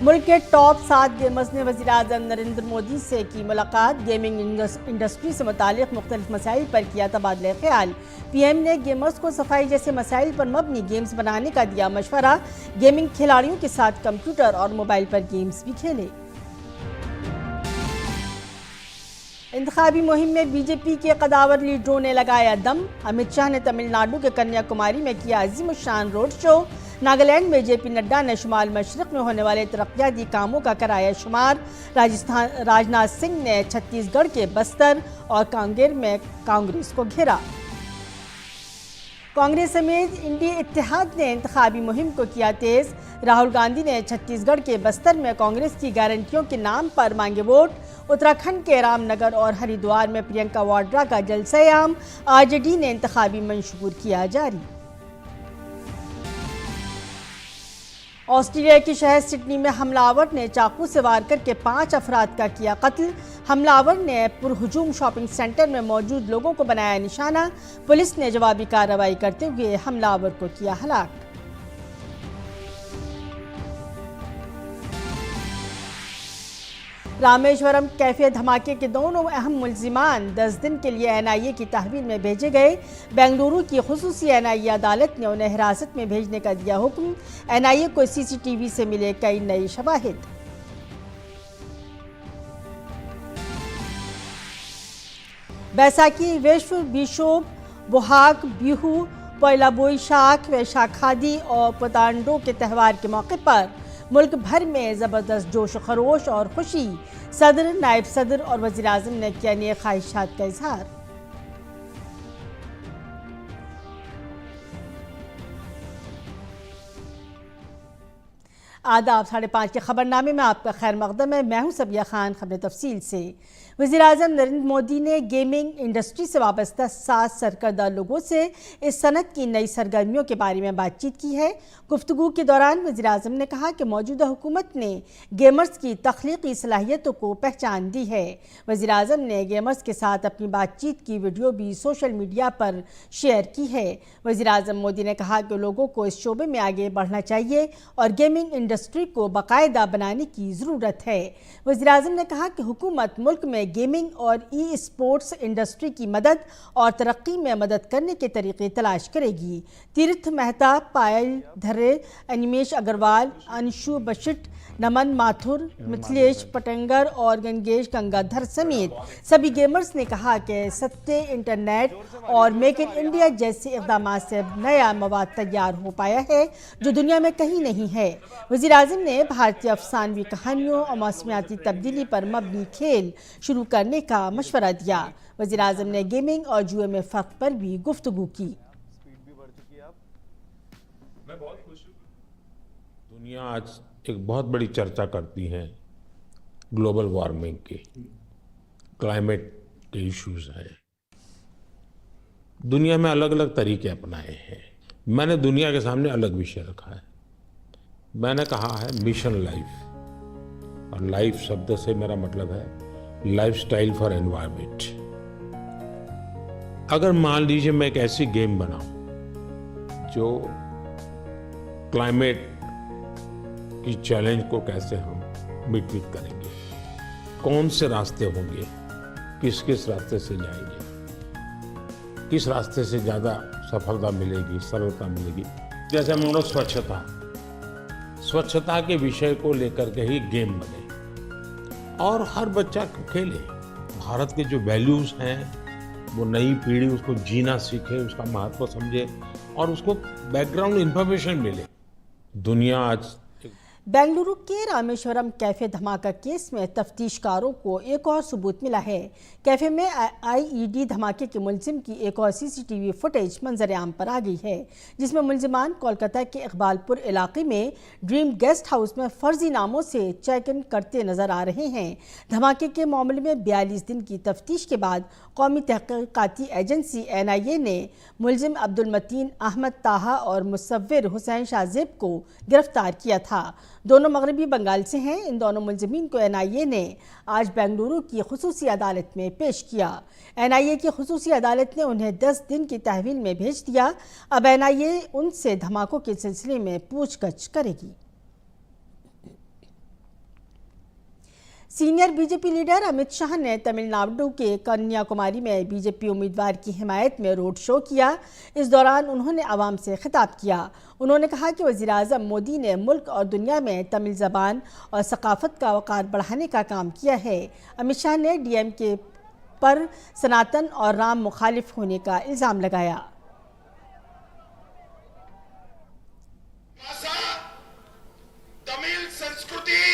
मुल्क के top 7 gamers ने वज़ीर-ए-आज़म नरेंद्र मोदी से की मुलाकात। गेमिंग इंडस्ट्री से मुतालिक मुख्तलिफ मसाइल पर किया तबादला ख्याल। पीएम ने गेमर्स को सफाई जैसे मसाइल पर मबनी गेम्स बनाने का दिया मशवरा। गेमिंग खिलाड़ियों के साथ कंप्यूटर और मोबाइल पर गेम्स भी खेले। इंतखाबी मुहिम में बीजेपी के कदावर लीडरों ने लगाया दम। अमित शाह ने तमिलनाडु के कन्याकुमारी में किया अजीम शान रोड शो। नागालैंड में जेपी नड्डा ने शुमाल मशरक में होने वाले तरक्याती कामों का कराया शुमार। राजनाथ सिंह ने छत्तीसगढ़ के बस्तर और कांगेर में कांग्रेस को घेरा। कांग्रेस समेत इंडी इत्तेहाद ने इंतखाबी मुहिम को किया तेज। राहुल गांधी ने छत्तीसगढ़ के बस्तर में कांग्रेस की गारंटियों के नाम पर मांगे वोट। उत्तराखंड के रामनगर और हरिद्वार में प्रियंका वाड्रा का जलसे-ए-आम। आरजेडी ने इंतखाबी मंशूर किया जारी। ऑस्ट्रेलिया के शहर सिडनी में हमलावर ने चाकू से वार करके 5 अफराद का किया कत्ल। हमलावर ने पुरहुजूम शॉपिंग सेंटर में मौजूद लोगों को बनाया निशाना। पुलिस ने जवाबी कार्रवाई करते हुए हमलावर को किया हलाक। रामेश्वरम कैफे धमाके के दोनों अहम मुल्जिमान 10 दिन के लिए एनआईए की तहवील में भेजे गए। बेंगलुरु की खुसूसी एनआईए अदालत ने उन्हें हिरासत में भेजने का दिया हुक्म। एनआईए को सीसीटीवी से मिले कई नए शवाहिद। बैसाखी विश्व बिशोब बोहाग बिहू पयला बोईशाख वैशाखादी और पतांडो के त्यौहार के मौके पर मुल्क भर में ज़बरदस्त जोश खरोश और खुशी। सदर, नायब सदर और वज़ीर-ए-आज़म ने किया नेक ख्वाहिशात का इजहार। आदाब 5:30 के खबरनामे में आपका खैर मकदम है। मैं हूं सबिया खान। खबरें तफसील से। वज़ीर-ए-आज़म नरेंद्र मोदी ने गेमिंग इंडस्ट्री से वाबस्ता 7 सरकर्दा लोगों से इस सनत की नई सरगर्मियों के बारे में बातचीत की है। गुफ्तगू के दौरान वज़ीर-ए-आज़म ने कहा कि मौजूदा हुकूमत ने गेमर्स की तख्लीकी सलाहियतों को पहचान दी है। वज़ीर-ए-आज़म ने गेमर्स के साथ अपनी बातचीत की वीडियो भी सोशल मीडिया पर शेयर की है। वज़ीर-ए-आज़म मोदी ने कहा कि लोगों को इस शोबे में आगे बढ़ना चाहिए और गेमिंग इंडस्ट्री को बाकायदा बनाने की ज़रूरत है। वज़ीर-ए-आज़म ने कहा कि हुकूमत मुल्क में गेमिंग और ई स्पोर्ट्स इंडस्ट्री की मदद और तरक्की में मदद करने के तरीके तलाश करेगी। तीर्थ मेहता, पायल धर्रे, अनिमेश अग्रवाल, अंशु बशिट, नमन माथुर, मिथिलेश पटंगर और गंगेश गंगाधर समेत सभी गेमर्स ने कहा कि सत्य, इंटरनेट और मेक इन इंडिया जैसे इक़दाम से नया मवाद तैयार हो पाया है जो दुनिया में कहीं नहीं है। वज़ीर-ए-आज़म ने भारतीय अफसानवी कहानियों और मौसमियाती तब्दीली पर मबनी खेल शुरू करने का मशवरा दिया। वज़ीर-ए-आज़म ने गेमिंग और जुए में फ़र्क पर भी गुफ्तगू की। दुनिया आज एक बहुत बड़ी चर्चा करती है ग्लोबल वार्मिंग की, क्लाइमेट के इश्यूज हैं। दुनिया में अलग अलग तरीके अपनाए हैं। मैंने दुनिया के सामने अलग विषय रखा है। मैंने कहा है मिशन लाइफ, और लाइफ शब्द से मेरा मतलब है लाइफस्टाइल फॉर एनवायरनमेंट। अगर मान लीजिए मैं एक ऐसी गेम बनाऊं जो क्लाइमेट की चैलेंज को कैसे हम मिट करेंगे, कौन से रास्ते होंगे, किस किस रास्ते से जाएंगे, किस रास्ते से ज़्यादा सफलता मिलेगी, सरलता मिलेगी। जैसे हम लोग स्वच्छता के विषय को लेकर के ही गेम बने और हर बच्चा खेले। भारत के जो वैल्यूज़ हैं वो नई पीढ़ी उसको जीना सीखे, उसका महत्व समझे और उसको बैकग्राउंड इंफॉर्मेशन मिले। दुनिया आज बेंगलुरु के रामेश्वरम कैफे धमाका केस में तफ्तीशकारों को एक और सबूत मिला है। कैफे में आईईडी धमाके के मुलजिम की एक और सीसीटीवी फुटेज मंजर आम पर आ गई है, जिसमें मुलजिमान कोलकाता के इकबालपुर इलाके में ड्रीम गेस्ट हाउस में फर्जी नामों से चेक इन करते नजर आ रहे हैं। धमाके के मामले में 42 दिन की तफ्तीश के बाद कौमी तहकीकाती एजेंसी एनआईए ने मुलजिम अब्दुल मतीन अहमद ताहा और मुसव्विर हुसैन शाहजेब को गिरफ्तार किया था। दोनों मगरबी बंगाल से हैं। इन दोनों मुलजिमीन को एनआईए ने आज बेंगलुरु की खुसूसी अदालत में पेश किया। एनआईए की खुसूसी अदालत ने उन्हें 10 दिन की तहवील में भेज दिया। अब एनआईए उनसे धमाकों के सिलसिले में पूछताछ करेगी। Senior BJP leader Amit Shah ने तमिलनाडु के कन्याकुमारी में बीजेपी उम्मीदवार की हिमायत में रोड शो किया। इस दौरान उन्होंने आवाम से खिताब किया। उन्होंने कहा कि वज़ीर-ए-आज़म मोदी ने मुल्क और दुनिया में तमिल ज़बान और सकाफ़त का वक़ार बढ़ाने का काम किया है। अमित शाह ने डीएमके पर सनातन और राम मुखालिफ होने का इल्ज़ाम लगाया। तमिल संस्कृति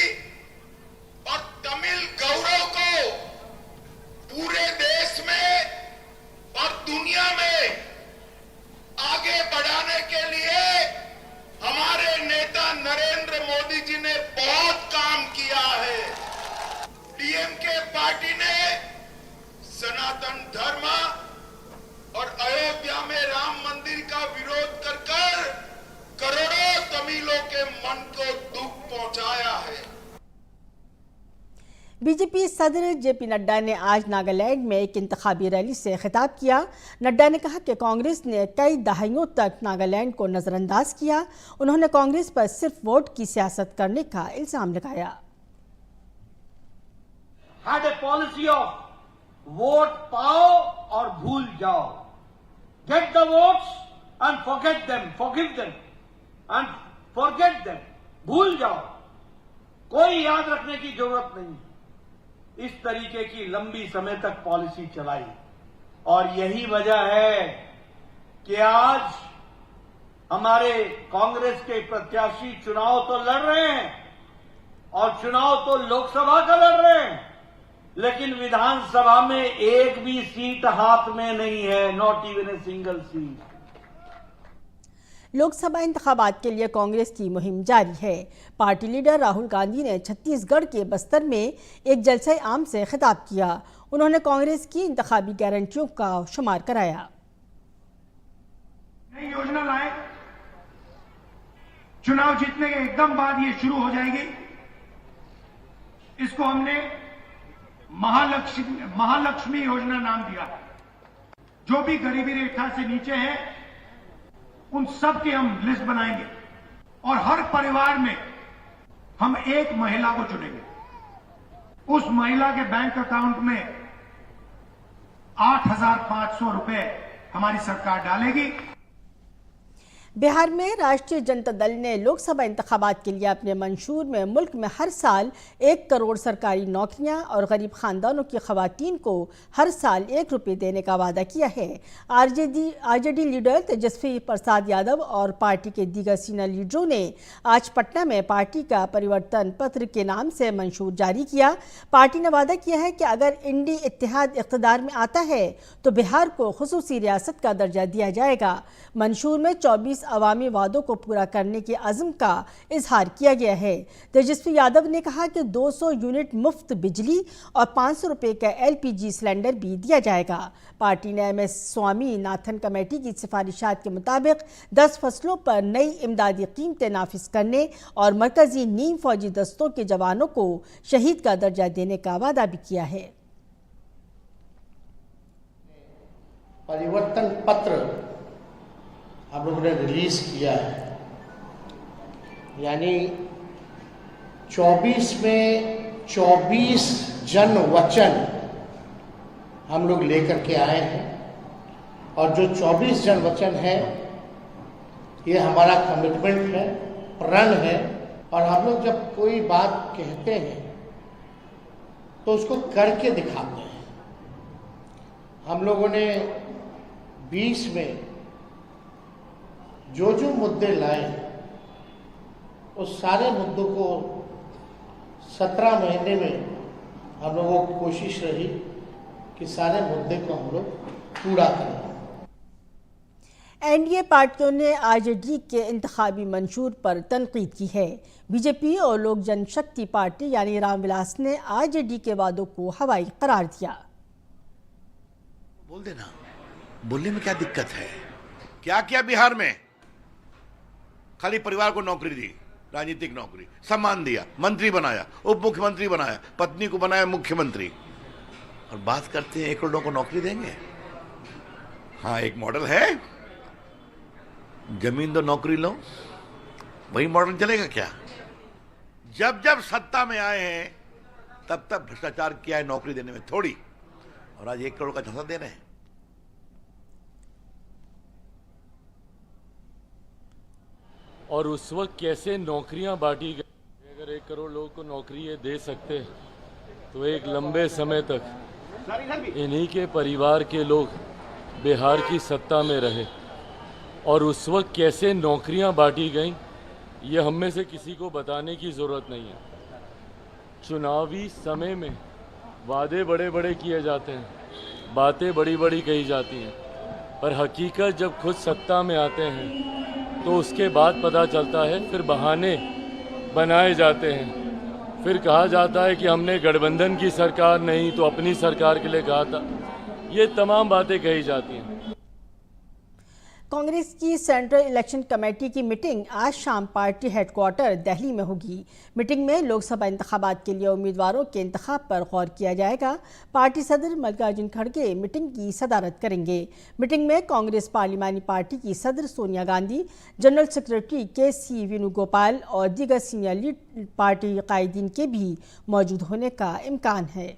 और तमिल गौरव को पूरे देश में और दुनिया में आगे बढ़ाने के लिए हमारे नेता नरेंद्र मोदी जी ने बहुत काम किया है। डीएमके पार्टी ने सनातन धर्म और अयोध्या में राम मंदिर का विरोध कर करोड़ों तमिलों के मन को दुख पहुंचाया है। बीजेपी सदर जेपी नड्डा ने आज नागालैंड में एक इंतखाबी रैली से खिताब किया। नड्डा ने कहा कि कांग्रेस ने कई दहाइयों तक नागालैंड को नजरअंदाज किया। उन्होंने कांग्रेस पर सिर्फ वोट की सियासत करने का इल्जाम लगाया। Had a policy of vote पाओ और भूल जाओ, get the votes and forget them, forgive them and forget them, भूल जाओ, कोई याद रखने की जरूरत नहीं। इस तरीके की लंबी समय तक पॉलिसी चलाई और यही वजह है कि आज हमारे कांग्रेस के प्रत्याशी चुनाव तो लड़ रहे हैं और चुनाव तो लोकसभा का लड़ रहे हैं, लेकिन विधानसभा में एक भी सीट हाथ में नहीं है, not even a single seat. Lok Sabha इंतखाबात के लिए कांग्रेस की मुहिम जारी है। पार्टी लीडर राहुल गांधी ने छत्तीसगढ़ के बस्तर में एक जलसे आम से खिताब किया। उन्होंने कांग्रेस की इंतखाबी गारंटियों का शुमार कराया। नई योजना लाए, चुनाव जीतने के एकदम बाद ये शुरू हो जाएगी। इसको हमने महालक्ष्मी योजना नाम दिया। जो भी गरीबी रेखा से नीचे है उन सब की हम लिस्ट बनाएंगे और हर परिवार में हम एक महिला को चुनेंगे। उस महिला के बैंक अकाउंट में 8,500 रुपए हमारी सरकार डालेगी। बिहार में राष्ट्रीय जनता दल ने लोकसभा इंतखाबात के लिए अपने मंशूर में मुल्क में हर साल 1 करोड़ सरकारी नौकरियां और गरीब खानदानों की खवातीन को हर साल 1 रुपये देने का वादा किया है। आरजेडी लीडर तेजस्वी प्रसाद यादव और पार्टी के दीगर सीनियर लीडरों ने आज पटना में पार्टी का परिवर्तन पत्र के नाम से मंशूर जारी किया। पार्टी ने वादा किया है कि अगर इंडी इत्तेहाद इक़्तिदार में आता है तो बिहार को खुसूसी रियासत का दर्जा दिया जाएगा। मंशूर में 24 अवामी वादों को पूरा करने के अज़्म का इजहार किया गया है। तेजस्वी यादव ने कहा कि 200 यूनिट मुफ्त बिजली और 500 रुपये का LPG सिलेंडर भी दिया जाएगा। पार्टी ने MS स्वामीनाथन कमेटी की सिफारिशात के मुताबिक 10 फसलों पर नई इमदादी कीमतें नाफिज करने और मरकजी नीम फौजी दस्तों के जवानों को शहीद का दर्जा देने का वादा भी किया है। परिवर्तन पत्र हम लोगों ने रिलीज किया है, यानी 24 में 24 जन वचन हम लोग लेकर के आए हैं और जो 24 जन वचन है ये हमारा कमिटमेंट है, प्रण है। और हम लोग जब कोई बात कहते हैं तो उसको करके दिखाते हैं। हम लोगों ने 20 में जो मुद्दे लाए उस सारे मुद्दों को 17 महीने में हम लोगों की कोशिश रही कि सारे मुद्दे को हम लोग पूरा करें। एनडीए पार्टियों ने आरजेडी के इंतखाबी मंशूर पर तनकीद की है। बीजेपी और लोक जनशक्ति पार्टी यानी रामविलास ने आरजेडी के वादों को हवाई करार दिया। बोल देना, बोलने में क्या दिक्कत है? क्या किया बिहार में? खाली परिवार को नौकरी दी, राजनीतिक नौकरी, सम्मान दिया, मंत्री बनाया, उप मुख्यमंत्री बनाया, पत्नी को बनाया मुख्यमंत्री, और बात करते हैं 1 करोड़ को नौकरी देंगे। हाँ, एक मॉडल है, जमीन दो नौकरी लो, वही मॉडल चलेगा क्या? जब जब सत्ता में आए हैं तब तक भ्रष्टाचार किया है नौकरी देने में थोड़ी, और आज 1 करोड़ का झांसा दे रहे हैं। और उस वक्त कैसे नौकरियां बांटी गई। अगर 1 करोड़ लोगों को नौकरी ये दे सकते तो एक लंबे समय तक इन्हीं के परिवार के लोग बिहार की सत्ता में रहे। और उस वक्त कैसे नौकरियां बांटी गईं ये हम में से किसी को बताने की ज़रूरत नहीं है। चुनावी समय में वादे बड़े बड़े किए जाते हैं, बातें बड़ी बड़ी कही जाती हैं, पर हकीकत जब खुद सत्ता में आते हैं तो उसके बाद पता चलता है, फिर बहाने बनाए जाते हैं। फिर कहा जाता है कि हमने गठबंधन की सरकार नहीं तो अपनी सरकार के लिए कहा था। ये तमाम बातें कही जाती हैं। कांग्रेस की सेंट्रल इलेक्शन कमेटी की मीटिंग आज शाम पार्टी हेडक्वार्टर दिल्ली में होगी। मीटिंग में लोकसभा इंतखाबात के लिए उम्मीदवारों के इंतखाब पर गौर किया जाएगा। पार्टी सदर मल्लिकार्जुन खड़गे मीटिंग की सदारत करेंगे। मीटिंग में कांग्रेस पार्लिमानी पार्टी की सदर Sonia Gandhi, general secretary KC. Venugopal और दीगर सीनियर लीड पार्टी कायदीन के भी मौजूद होने का इम्कान है।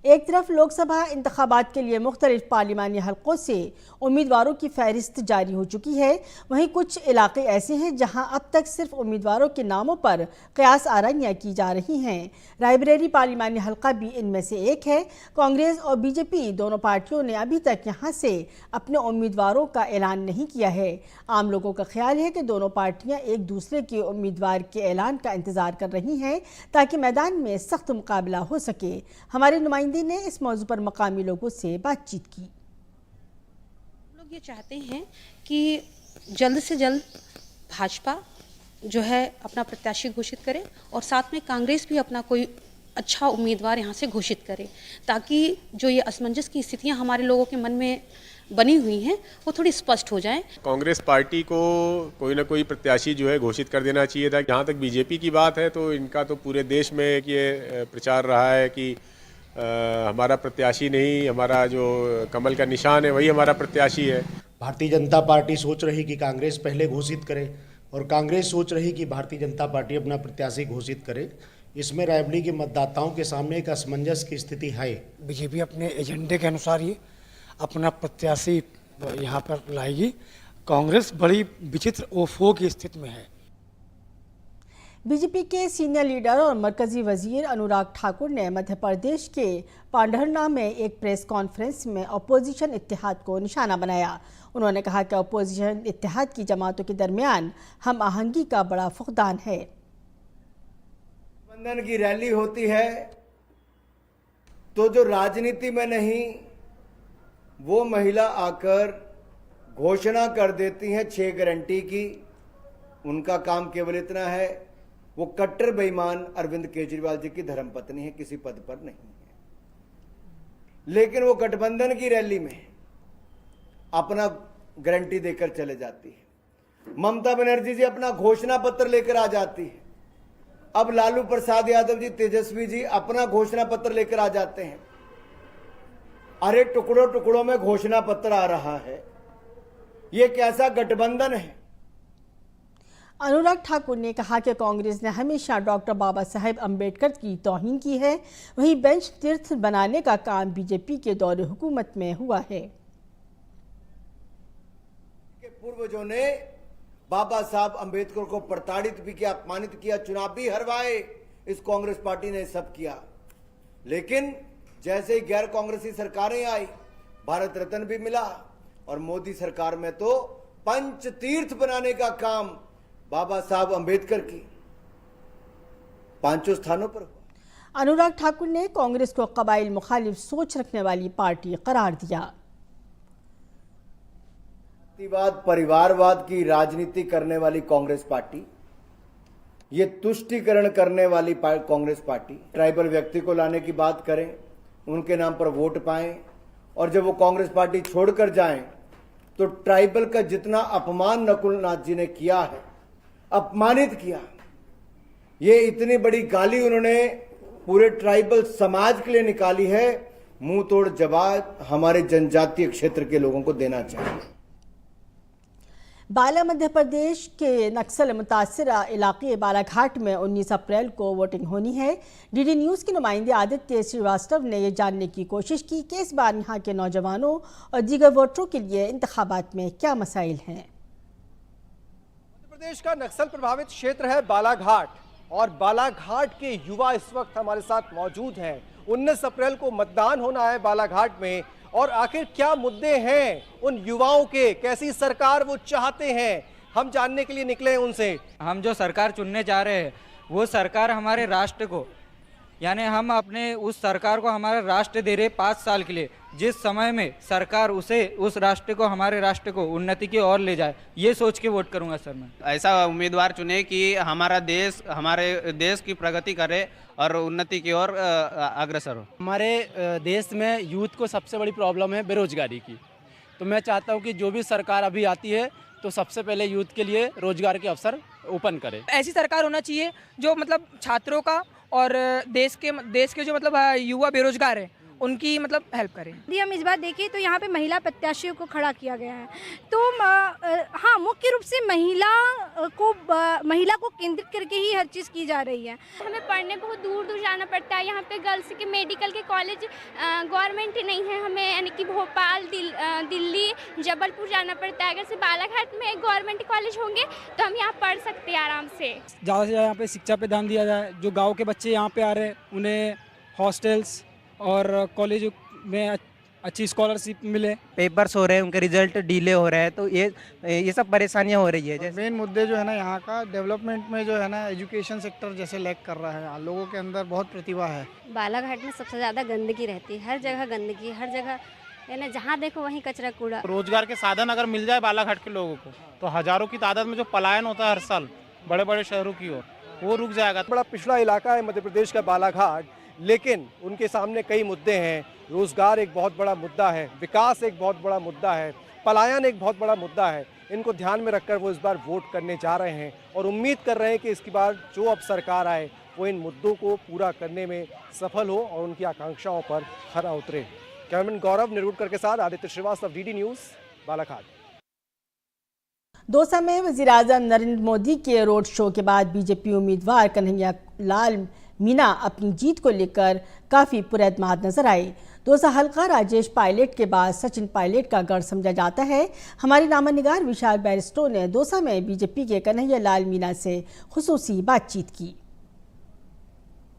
एक तरफ लोकसभा इंतखाबात के लिए मुख्तलिफ पार्लिमानी हलकों से उम्मीदवारों की फहरिस्त जारी हो चुकी है, वहीं कुछ इलाके ऐसे हैं जहां अब तक सिर्फ उम्मीदवारों के नामों पर कयास आराइयाँ की जा रही हैं। रायबरेली पार्लिमानी हलका भी इनमें से एक है। कांग्रेस और बीजेपी दोनों पार्टियों ने अभी तक यहां से अपने उम्मीदवारों का ऐलान नहीं किया है। आम लोगों का ख्याल है कि दोनों पार्टियां एक दूसरे के उम्मीदवार के ऐलान का इंतजार कर रही हैं ताकि मैदान में सख्त मुकाबला हो सके। हमारे नुमाइंदे ने इस मौजू पर मकामी लोगों से बातचीत की। लोग ये चाहते हैं कि जल्द से जल्द भाजपा जो है अपना प्रत्याशी घोषित करे और साथ में कांग्रेस भी अपना कोई अच्छा उम्मीदवार यहाँ से घोषित करे, ताकि जो ये असमंजस की स्थितियाँ हमारे लोगों के मन में बनी हुई हैं वो थोड़ी स्पष्ट हो जाएं। कांग्रेस पार्टी को कोई ना कोई प्रत्याशी जो है घोषित कर देना चाहिए था। जहाँ तक बीजेपी की बात है तो इनका तो पूरे देश में ये प्रचार रहा है कि हमारा प्रत्याशी नहीं, हमारा जो कमल का निशान है वही हमारा प्रत्याशी है। भारतीय जनता पार्टी सोच रही कि कांग्रेस पहले घोषित करे और कांग्रेस सोच रही कि भारतीय जनता पार्टी अपना प्रत्याशी घोषित करे। इसमें रायबरेली के मतदाताओं के सामने एक असमंजस की स्थिति है। बीजेपी अपने एजेंडे के अनुसार ही अपना प्रत्याशी यहाँ पर लाएगी। कांग्रेस बड़ी विचित्र ओफो की स्थिति में है। बीजेपी के सीनियर लीडर और मरकजी वजीर अनुराग ठाकुर ने मध्य प्रदेश के पांढरना में एक प्रेस कॉन्फ्रेंस में अपोजिशन इत्तेहाद को निशाना बनाया। उन्होंने कहा कि अपोजिशन इत्तेहाद की जमातों के दरमियान हम आहंगी का बड़ा फुकदान है। गठबंधन की रैली होती है तो जो राजनीति में नहीं वो महिला आकर घोषणा कर देती हैं 6 गारंटी की। उनका काम केवल इतना है, वो कट्टर बेईमान अरविंद केजरीवाल जी की धर्मपत्नी है, किसी पद पर नहीं है। लेकिन वो गठबंधन की रैली में अपना गारंटी देकर चले जाती है। ममता बनर्जी जी अपना घोषणा पत्र लेकर आ जाती है। अब लालू प्रसाद यादव जी, तेजस्वी जी अपना घोषणा पत्र लेकर आ जाते हैं। अरे टुकड़ों टुकड़ों में घोषणा पत्र आ रहा है, ये कैसा गठबंधन है। अनुराग ठाकुर ने कहा कि कांग्रेस ने हमेशा डॉक्टर बाबा साहेब अम्बेडकर की तौहीन की है, वहीं बेंच तीर्थ बनाने का काम बीजेपी के दौरे हुकूमत में हुआ है। पूर्वजों ने बाबा साहब अम्बेडकर को प्रताड़ित भी किया, अपमानित किया, चुनाव भी हरवाए। इस कांग्रेस पार्टी ने सब किया। लेकिन जैसे ही गैर कांग्रेसी सरकारें आई, भारत रत्न भी मिला और मोदी सरकार में तो पंच तीर्थ बनाने का काम बाबा साहब अम्बेडकर की 5 स्थानों पर हुआ। अनुराग ठाकुर ने कांग्रेस को कबाइल मुखालिफ सोच रखने वाली पार्टी करार दिया। जातिवाद, परिवारवाद की राजनीति करने वाली कांग्रेस पार्टी, ये तुष्टीकरण करने वाली कांग्रेस पार्टी ट्राइबल व्यक्ति को लाने की बात करें, उनके नाम पर वोट पाएं और जब वो कांग्रेस पार्टी छोड़कर जाएं तो ट्राइबल का जितना अपमान नकुलनाथ जी ने किया है, अपमानित किया, ये इतनी बड़ी गाली उन्होंने पूरे ट्राइबल समाज के लिए निकाली है। मुंह तोड़ जवाब हमारे जनजातीय क्षेत्र के लोगों को देना चाहिए। बाला मध्य प्रदेश के नक्सल मुतासरा इलाके बालाघाट में 19 अप्रैल को वोटिंग होनी है। डीडी न्यूज़ के नुमाइंदे आदित्य श्रीवास्तव ने ये जानने की कोशिश की कि इस बार यहाँ के नौजवानों और दीगर वोटरों के लिए इंतखाबात में क्या मसाइल हैं। मध्य प्रदेश का नक्सल प्रभावित क्षेत्र है बालाघाट और बालाघाट के युवा इस वक्त हमारे साथ मौजूद हैं। 19 अप्रैल को मतदान होना है बालाघाट में और आखिर क्या मुद्दे हैं उन युवाओं के, कैसी सरकार वो चाहते हैं, हम जानने के लिए निकले हैं उनसे। हम जो सरकार चुनने जा रहे हैं वो सरकार हमारे राष्ट्र को, यानी हम अपने उस सरकार को हमारा राष्ट्र दे रहे 5 साल के लिए, जिस समय में सरकार उस राष्ट्र को, हमारे राष्ट्र को उन्नति की ओर ले जाए, ये सोच के वोट करूंगा सर मैं। ऐसा उम्मीदवार चुने कि हमारा देश, हमारे देश की प्रगति करे और उन्नति की ओर अग्रसर हो। हमारे देश में यूथ को सबसे बड़ी प्रॉब्लम है बेरोजगारी की, तो मैं चाहता हूँ कि जो भी सरकार अभी आती है तो सबसे पहले यूथ के लिए रोजगार के अवसर ओपन करे। ऐसी सरकार होना चाहिए जो मतलब छात्रों का और देश के जो मतलब युवा बेरोजगार है उनकी मतलब हेल्प करें। यदि हम इस बार देखें तो यहाँ पे महिला प्रत्याशियों को खड़ा किया गया है, तो हाँ मुख्य रूप से महिला को केंद्रित करके ही हर चीज़ की जा रही है। हमें पढ़ने बहुत दूर दूर जाना पड़ता है। यहाँ पे गर्ल्स के मेडिकल के कॉलेज गवर्नमेंट नहीं है, हमें यानी कि भोपाल, दिल्ली, जबलपुर जाना पड़ता है। अगर से बालाघाट में गवर्नमेंट कॉलेज होंगे तो हम यहाँ पढ़ सकते हैं आराम से। ज़्यादा से ज़्यादा यहाँ पे शिक्षा पे ध्यान दिया जाए। जो गाँव के बच्चे यहाँ पे आ रहे हैं उन्हें हॉस्टल्स और कॉलेज में अच्छी स्कॉलरशिप मिले। पेपर्स हो रहे हैं, उनके रिजल्ट डिले हो रहे हैं, तो ये सब परेशानियां हो रही है। जैसे मेन मुद्दे जो है ना यहाँ का डेवलपमेंट में जो है ना एजुकेशन सेक्टर जैसे लैग कर रहा है। लोगों के अंदर बहुत प्रतिभा है। बालाघाट में सबसे ज़्यादा गंदगी रहती है, हर जगह गंदगी, हर जगह यानी जहाँ देखो वहीं कचरा कूड़ा। रोजगार के साधन अगर मिल जाए बालाघाट के लोगों को तो हजारों की तादाद में जो पलायन होता है हर साल बड़े बड़े शहरों की ओर, वो रुक जाएगा। बड़ा पिछड़ा इलाका है मध्य प्रदेश का बालाघाट, लेकिन उनके सामने कई मुद्दे हैं। रोजगार एक बहुत बड़ा मुद्दा है, विकास एक बहुत बड़ा मुद्दा है, पलायन एक बहुत बड़ा मुद्दा है। इनको ध्यान में रखकर वो इस बार वोट करने जा रहे हैं और उम्मीद कर रहे हैं कि इसकी बार जो अब सरकार आए वो इन मुद्दों को पूरा करने में सफल हो और उनकी आकांक्षाओं पर खरा उतरे। कैमरामैन गौरव निरुड़कर के साथ आदित्य श्रीवास्तव, डीडी न्यूज़, बालाघाट। दौसा में वज़ीर-ए-आज़म नरेंद्र मोदी के रोड शो के बाद बीजेपी उम्मीदवार कन्हैया लाल मीणा अपनी जीत को लेकर काफ़ी पुरएतमाद नजर आए। दौसा हल्का राजेश पायलट के बाद सचिन पायलट का गढ़ समझा जाता है। हमारी नामानिगार विशाल बैरिस्टो ने दौसा में बीजेपी के कन्हैया लाल मीणा से खुसूसी बातचीत की।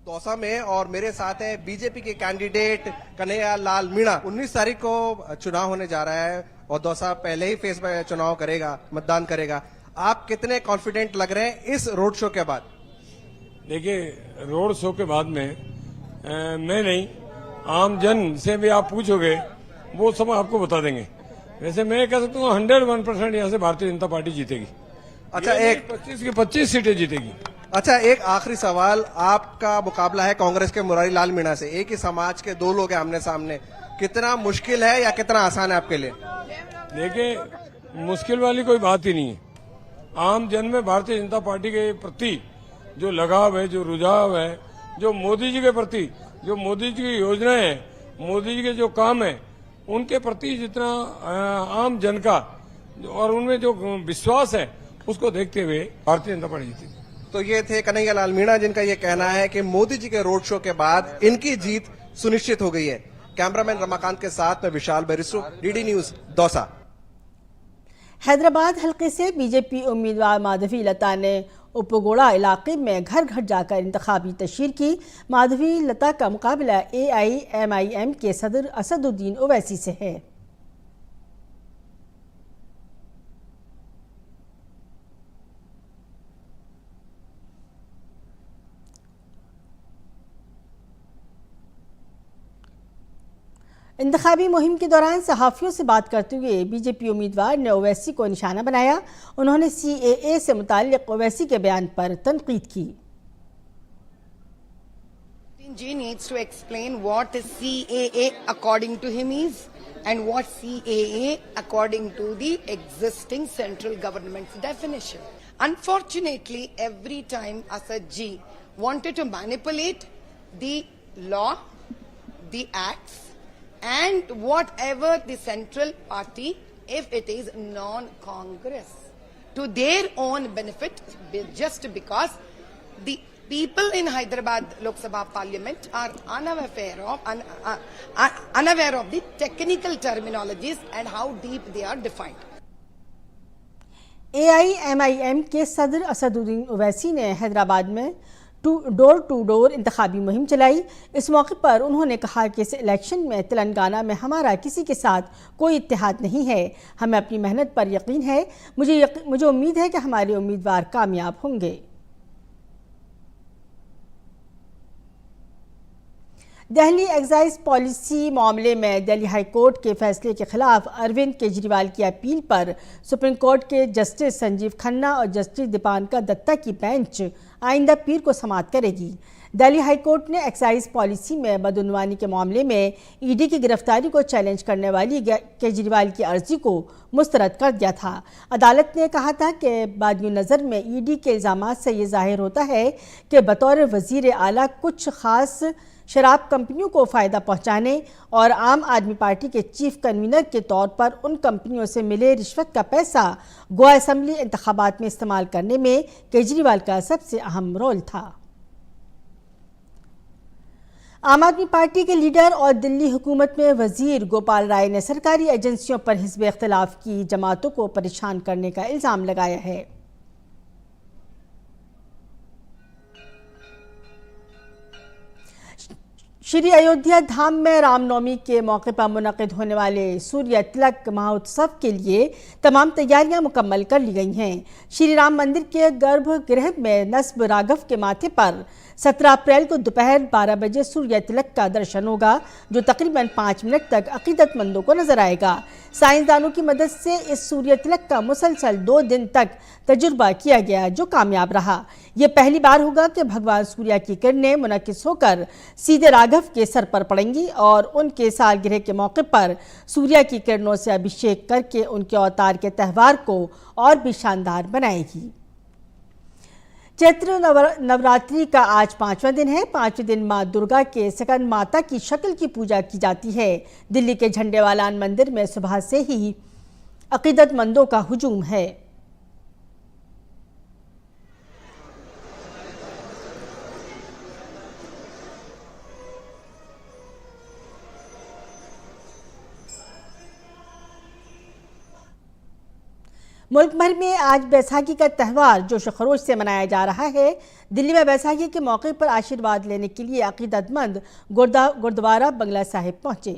दौसा में और मेरे साथ है बीजेपी के कैंडिडेट कन्हैया लाल मीणा। 19 तारीख को चुनाव होने जा रहा है और दौसा पहले ही फेज में चुनाव करेगा, मतदान करेगा। आप कितने कॉन्फिडेंट लग रहे हैं इस रोड शो के बाद? देखिए, रोड शो के बाद में मैं नहीं, आम जन से भी आप पूछोगे वो सब आपको बता देंगे। वैसे मैं कह सकता हूँ 101% यहाँ से भारतीय जनता पार्टी जीतेगी। अच्छा, एक 25 की 25 सीटें जीतेगी। अच्छा, एक आखिरी सवाल, आपका मुकाबला है कांग्रेस के मुरारी लाल मीणा से। एक ही समाज के दो लोग हैं आमने सामने, कितना मुश्किल है या कितना आसान है आपके लिए? देखिए, मुश्किल वाली कोई बात ही नहीं है। आम जन में भारतीय जनता पार्टी के प्रति जो लगाव है, जो रुझाव है, जो मोदी जी के प्रति, जो मोदी जी की योजनाएं हैं, मोदी जी के जो काम है, उनके प्रति जितना आम जन का और उनमें जो विश्वास है उसको देखते हुए भारतीय जनता पार्टी जीती। तो ये थे कन्हैया लाल मीणा, जिनका ये कहना है कि मोदी जी के रोड शो के बाद इनकी जीत सुनिश्चित हो गई है। कैमरामैन रमाकांत के साथ मैं विशाल बैरिस्टो, डीडी न्यूज़, दौसा। हैदराबाद हल्के से बीजेपी उम्मीदवार माधवी लता ने उपगोड़ा इलाके में घर घर जाकर इंतखाबी तशहीर की। माधवी लता का मुकाबला AIMIM के सदर असदुद्दीन ओवैसी से है। इंतखाबी मुहिम के दौरान सहाफ़ियों से बात करते हुए बीजेपी उम्मीदवार ने ओवैसी को निशाना बनाया। उन्होंने CAA से मुताल्लिक़ ओवैसी के बयान पर तनकीद की। G needs to explain what is CAA according to him is and what CAA according to the existing central government's definition. Unfortunately, every time Asad G wanted to manipulate the law, the acts, and whatever the central party, if it is non-Congress. to their own benefit, just because the people in Hyderabad Lok Sabha Parliament are unaware of the technical terminologies and how deep they are defined. AIMIM के सदर असदुद्दीन ओवैसी ने हैदराबाद में door to door इंतखाबी मुहिम चलाई। इस मौके पर उन्होंने कहा कि इस इलेक्शन में तेलंगाना में हमारा किसी के साथ कोई इत्तेहाद नहीं है। हमें अपनी मेहनत पर यकीन है। मुझे उम्मीद है कि हमारे उम्मीदवार कामयाब होंगे। दिल्ली एक्साइज पॉलिसी मामले में दिल्ली हाई कोर्ट के फैसले के खिलाफ अरविंद केजरीवाल की अपील पर सुप्रीम कोर्ट के जस्टिस संजीव खन्ना और जस्टिस दीपांकर दत्ता की बेंच आइंदा पीर को समाअत करेगी। दिल्ली हाई कोर्ट ने एक्साइज पॉलिसी में बदउनवानी के मामले में ईडी की गिरफ्तारी को चैलेंज करने वाली केजरीवाल की अर्जी को मुस्तरद कर दिया था। अदालत ने कहा था कि बाद नज़र में ईडी के इल्ज़ामात से ये जाहिर होता है कि बतौर वज़ीर आला कुछ ख़ास शराब कंपनियों को फ़ायदा पहुंचाने और आम आदमी पार्टी के चीफ कन्वीनर के तौर पर उन कंपनियों से मिले रिश्वत का पैसा गोवा असम्बली इंतखाबात में इस्तेमाल करने में केजरीवाल का सबसे अहम रोल था। आम आदमी पार्टी के लीडर और दिल्ली हुकूमत में वजीर गोपाल राय ने सरकारी एजेंसियों पर हिज़्ब इख्तिलाफ की जमातों को परेशान करने का इल्ज़ाम लगाया है। श्री अयोध्या धाम में रामनवमी के मौके पर मुनक़िद होने वाले सूर्य तिलक महोत्सव के लिए तमाम तैयारियां मुकम्मल कर ली गई हैं। श्री राम मंदिर के गर्भगृह में नस्ब राघव के माथे पर 17 अप्रैल को दोपहर 12 बजे सूर्य तिलक का दर्शन होगा, जो तकरीबन 5 मिनट तक अकीदतमंदों को नजर आएगा। साइंसदानों की मदद से इस सूर्य तिलक का मुसलसल 2 दिन तक तजुर्बा किया गया, जो कामयाब रहा। ये पहली बार होगा कि भगवान सूर्य की किरणें मुनक्किस होकर सीधे राघव के सर पर पड़ेंगी और उनके सालगिरह के मौके पर सूर्य की किरणों से अभिषेक करके उनके अवतार के त्यौहार को और भी शानदार बनाएगी। चैत्र नवरात्रि का आज 5वां दिन है। 5वें दिन मां दुर्गा के सकंद माता की शक्ल की पूजा की जाती है। दिल्ली के झंडेवालान मंदिर में सुबह से ही अकीदतमंदों का हुजूम है। मुल्क भर में आज बैसाखी का त्यौहार जोश खरोश से मनाया जा रहा है। दिल्ली में बैसाखी के मौके पर आशीर्वाद लेने के लिए अकीदतमंद गुरुद्वारा बंगला साहिब पहुंचे।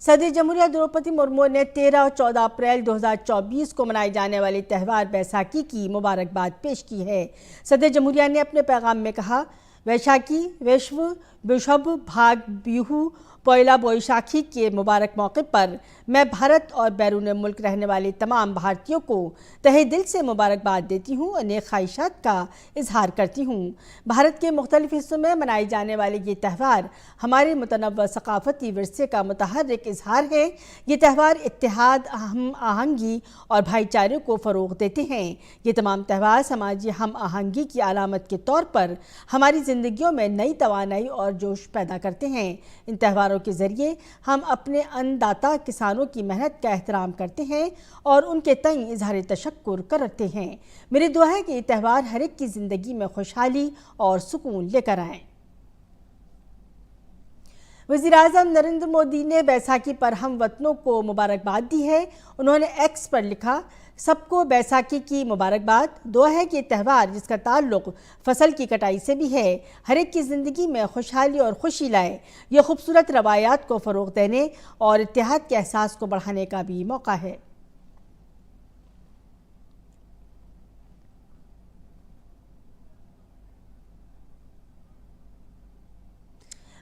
सदर जमहूरिया द्रौपदी मुर्मू ने 13 और 14 अप्रैल 2024 को मनाए जाने वाले त्यौहार बैसाखी की मुबारकबाद पेश की है। सदर जमहूरिया ने अपने पैगाम में कहा, वैशाखी विश्व विषभ भाग बिहू पोयला बोईशाखी के मुबारक मौके पर मैं भारत और बैरून मुल्क रहने वाले तमाम भारतीयों को तहे दिल से मुबारकबाद देती हूँ और नेक ख्वाहिशात का इजहार करती हूँ। भारत के मुख्तलिफ हिस्सों में मनाए जाने वाले ये त्यौहार हमारे मुतनव्व सकाफती विरसे का मुतहर्रिक इजहार है। ये त्यौहार इत्तेहाद, हम आहंगी और भाईचारे को फ़रोग़ देते हैं। ये तमाम त्यौहार समाजी हम आहंगी की अलामत के तौर पर हमारी ज़िंदगियों में नई तवानाई और जोश पैदा करते हैं। इन त्यौहारों के ज़रिए हम अपने अन्नदाता किसानों की मेहनत का एहतराम करते हैं और उनके तई इजहार तशक्कुर करते हैं। मेरी दुआ है कि ये त्यौहार हर एक की ज़िंदगी में खुशहाली और सुकून लेकर आएँ। वज़ीर-ए-आज़म नरेंद्र मोदी ने बैसाखी पर हम वतनों को मुबारकबाद दी है। उन्होंने एक्स पर लिखा, सबको बैसाखी की मुबारकबाद। दुआ है कि त्यौहार जिसका ताल्लुक़ फसल की कटाई से भी है, हर एक की ज़िंदगी में खुशहाली और खुशी लाए। ये खूबसूरत रवायात को फ़रोग़ देने और इत्तेहाद के एहसास को बढ़ाने का भी मौका है।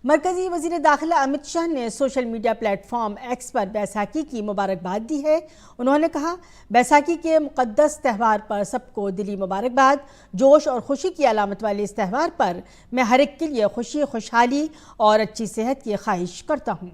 मरकज़ी वज़ीर दाखिला अमित शाह ने सोशल मीडिया प्लेटफॉर्म एक्स पर बैसाखी की मुबारकबाद दी है। उन्होंने कहा, बैसाखी के मुक़द्दस त्यौहार पर सबको दिली मुबारकबाद। जोश और खुशी की अलामत वाले इस त्यौहार पर मैं हर एक के लिए खुशी, खुशहाली और अच्छी सेहत की ख्वाहिश करता हूँ।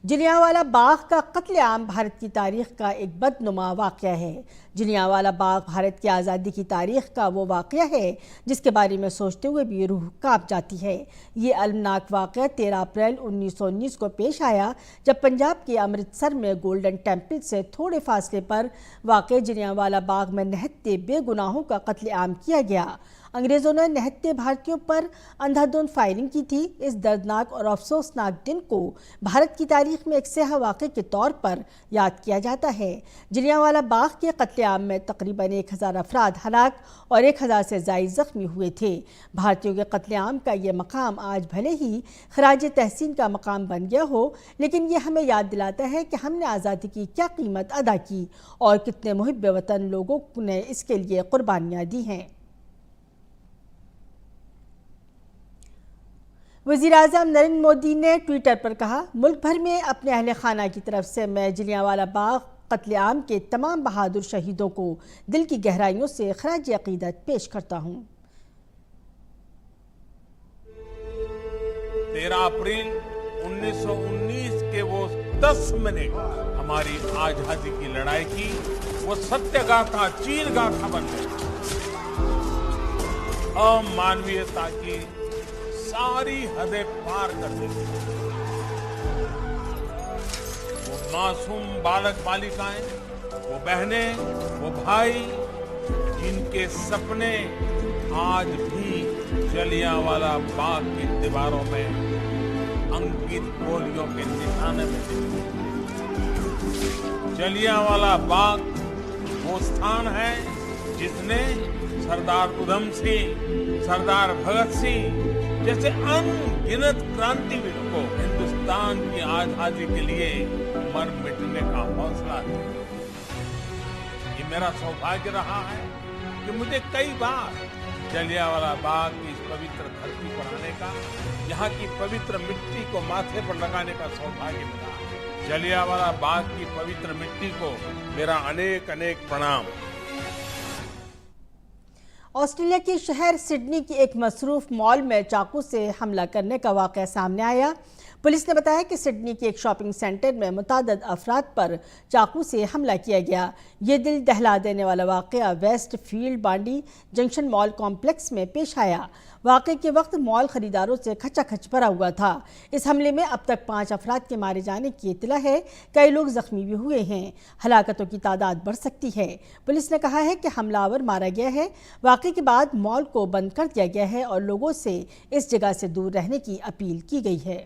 जलियांवाला बाग का कत्लेआम भारत की तारीख का एक बदनुमा वाक़या है। जलियांवाला बाग भारत की आज़ादी की तारीख का वो वाक़या है जिसके बारे में सोचते हुए भी रूह कांप जाती है। ये अलमनाक वाक़या 13 अप्रैल 1919 को पेश आया जब पंजाब के अमृतसर में गोल्डन टेम्पल से थोड़े फासले पर वाक़ जलियांवाला बाग में निहत्ते बेगुनाहों का कत्लेआम किया गया। अंग्रेज़ों ने निहत्ते भारतीयों पर अंधाधुंध फायरिंग की थी। इस दर्दनाक और अफसोसनाक दिन को भारत की तारीख में एक स्याह वाक़े के तौर पर याद किया जाता है। जलियांवाला बाग के कत्लेआम में तकरीबन 1000 अफराद हलाक और 1000 से ज़ायद ज़ख्मी हुए थे। भारतीयों के कत्लेआम का ये मकाम आज भले ही खराज तहसीन का मकाम बन गया हो, लेकिन ये हमें याद दिलाता है कि हमने आज़ादी की क्या कीमत अदा की और कितने मुहिब वतन लोगों ने इसके लिए कुर्बानियाँ दी हैं। वज़ीर-ए-आज़म नरेंद्र मोदी ने ट्विटर पर कहा, मुल्क भर में अपने अहले खाना की तरफ से मैं जलियांवाला बाग कत्लेआम के तमाम बहादुर शहीदों को दिल की गहराइयों से खराज अक़ीदत पेश करता हूँ। 13 अप्रैल 1919 के वो 10 मिनट हमारी आजादी की लड़ाई की वो सत्य गाथा, चीर गाथा बन गई। अमानवीयता की सारी हदें पार कर देती। वो मासूम बालक बालिकाएं, वो बहनें, वो भाई, जिनके सपने आज भी जलियांवाला बाग की दीवारों में अंकित गोलियों के निशाने में जलियांवाला बाग वो स्थान है जिसने सरदार उधम सिंह, सरदार भगत सिंह जैसे अनगिनत क्रांतिवीरों को हिंदुस्तान की आजादी के लिए मर मिटने का हौसला दिया। ये मेरा सौभाग्य रहा है कि मुझे कई बार जलियांवाला बाग की इस पवित्र धरती पर आने का, यहाँ की पवित्र मिट्टी को माथे पर लगाने का सौभाग्य मिला। जलियांवाला बाग की पवित्र मिट्टी को मेरा अनेक अनेक प्रणाम। ऑस्ट्रेलिया के शहर सिडनी की एक मसरूफ मॉल में चाकू से हमला करने का वाक़या सामने आया। पुलिस ने बताया कि सिडनी के एक शॉपिंग सेंटर में मुतादद अफराद पर चाकू से हमला किया गया। ये दिल दहला देने वाला वाक़या वेस्ट फील्ड बांडी जंक्शन मॉल कॉम्प्लेक्स में पेश आया। वाक़े के वक्त मॉल खरीदारों से खचाखच भरा हुआ था। इस हमले में अब तक 5 अफराद के मारे जाने की इत्तला है। कई लोग जख्मी भी हुए हैं। हलाकतों की तादाद बढ़ सकती है। पुलिस ने कहा है कि हमलावर मारा गया है। वाक़े के बाद मॉल को बंद कर दिया गया है और लोगों से इस जगह से दूर रहने की अपील की गई है।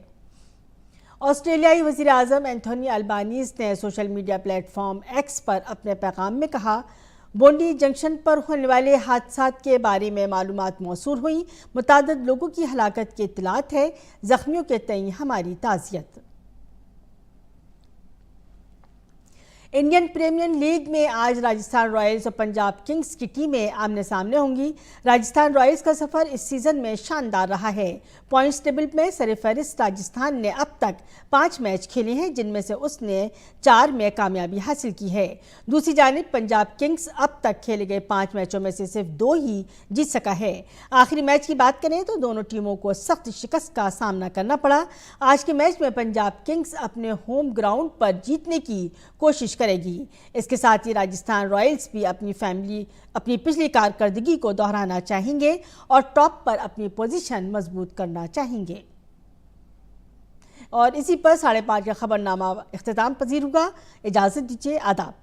ऑस्ट्रेलियाई वज़ीर-ए-आज़म एंथोनी अल्बानीज़ ने सोशल मीडिया प्लेटफॉर्म एक्स पर अपने पैगाम में कहा, बोंडी जंक्शन पर होने वाले हादसात के बारे में मालूमात मौसूल हुई। मुतादद लोगों की हलाकत की इत्तलात है। ज़ख्मियों के तई हमारी ताज़ियत। इंडियन प्रीमियर लीग में आज राजस्थान रॉयल्स और पंजाब किंग्स की टीमें आमने सामने होंगी। राजस्थान रॉयल्स का सफर इस सीजन में शानदार रहा है। पॉइंट्स टेबल में सरफहरिस्त राजस्थान ने अब तक 5 मैच खेले हैं, जिनमें से उसने 4 में कामयाबी हासिल की है। दूसरी जानिब पंजाब किंग्स अब तक खेले गए 5 मैचों में से सिर्फ 2 ही जीत सका है। आखिरी मैच की बात करें तो दोनों टीमों को सख्त शिकस्त का सामना करना पड़ा। आज के मैच में पंजाब किंग्स अपने होम ग्राउंड पर जीतने की कोशिश करेगी। इसके साथ ही राजस्थान रॉयल्स भी अपनी पिछली कारकर्दगी को दोहराना चाहेंगे और टॉप पर अपनी पोजीशन मजबूत करना चाहेंगे। और इसी पर 5:30 का खबरनामा इख्तिताम पजीर होगा। इजाज़त दीजिए, आदाब।